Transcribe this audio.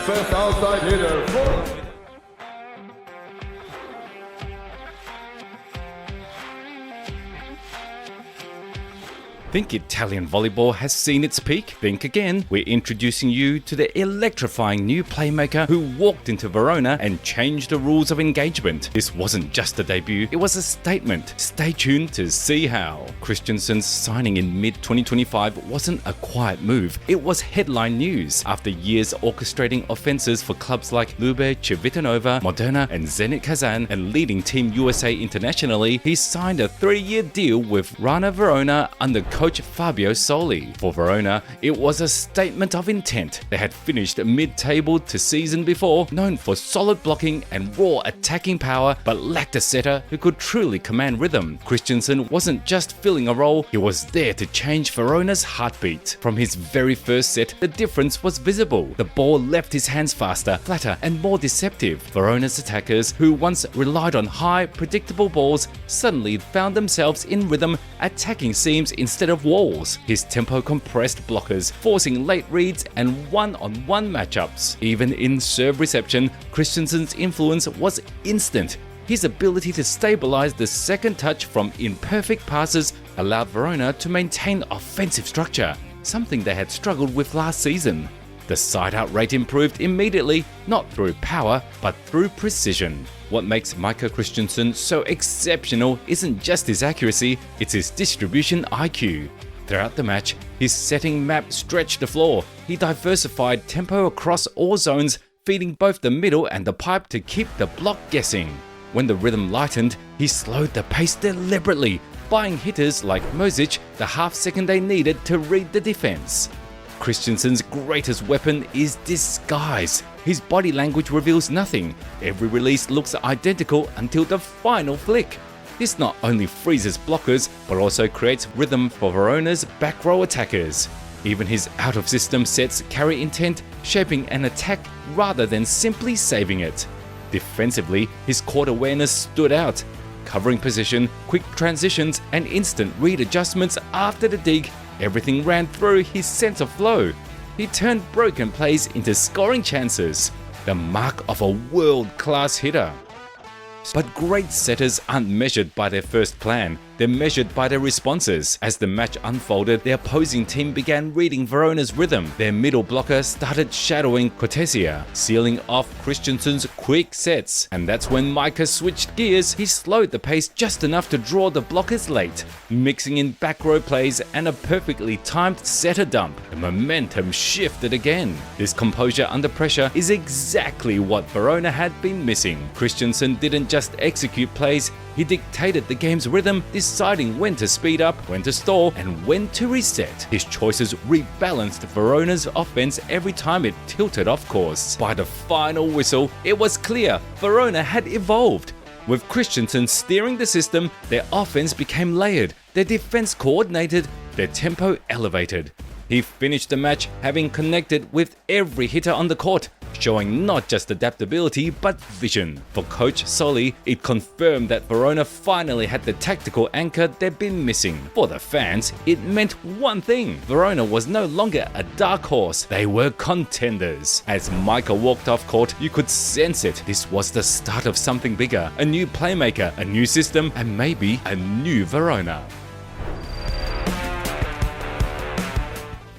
first outside hitter for... Think Italian volleyball has seen its peak? Think again. We're introducing you to the electrifying new playmaker who walked into Verona and changed the rules of engagement. This wasn't just a debut, it was a statement. Stay tuned to see how. Christenson's signing in mid-2025 wasn't a quiet move, it was headline news. After years orchestrating offenses for clubs like Lube, Civitanova, Modena and Zenit Kazan and leading Team USA internationally, he signed a 3-year deal with Rana Verona under coach Fabio Soli. For Verona, it was a statement of intent. They had finished mid-table to season before, known for solid blocking and raw attacking power, but lacked a setter who could truly command rhythm. Christenson wasn't just filling a role, he was there to change Verona's heartbeat. From his very first set, the difference was visible. The ball left his hands faster, flatter and more deceptive. Verona's attackers, who once relied on high, predictable balls, suddenly found themselves in rhythm, attacking seams instead of walls. His tempo compressed blockers, forcing late reads and one-on-one matchups. Even in serve reception, Christenson's influence was instant. His ability to stabilize the second touch from imperfect passes allowed Verona to maintain offensive structure, something they had struggled with last season. The side-out rate improved immediately, not through power, but through precision. What makes Micah Christenson so exceptional isn't just his accuracy, it's his distribution IQ. Throughout the match, his setting map stretched the floor. He diversified tempo across all zones, feeding both the middle and the pipe to keep the block guessing. When the rhythm lightened, he slowed the pace deliberately, buying hitters like Mosic the half-second they needed to read the defense. Christenson's greatest weapon is disguise. His body language reveals nothing. Every release looks identical until the final flick. This not only freezes blockers, but also creates rhythm for Verona's back row attackers. Even his out-of-system sets carry intent, shaping an attack rather than simply saving it. Defensively, his court awareness stood out. Covering position, quick transitions, and instant read adjustments after the dig, everything ran through his sense of flow. He turned broken plays into scoring chances, the mark of a world-class hitter. But great setters aren't measured by their first plan, they're measured by their responses. As the match unfolded, the opposing team began reading Verona's rhythm. Their middle blocker started shadowing Cortesia, sealing off Christenson's quick sets. And that's when Micah switched gears. He slowed the pace just enough to draw the blockers late, mixing in back row plays and a perfectly timed setter dump. The momentum shifted again. This composure under pressure is exactly what Verona had been missing. Christenson didn't just execute plays, he dictated the game's rhythm, deciding when to speed up, when to stall, and when to reset. His choices rebalanced Verona's offense every time it tilted off course. By the final whistle, it was clear Verona had evolved. With Christenson steering the system, their offense became layered, their defense coordinated, their tempo elevated. He finished the match having connected with every hitter on the court, showing not just adaptability but vision. For Coach Soli, it confirmed that Verona finally had the tactical anchor they'd been missing. For the fans, it meant one thing: Verona was no longer a dark horse, they were contenders. As Micah walked off court, you could sense it. This was the start of something bigger, a new playmaker, a new system, and maybe a new Verona.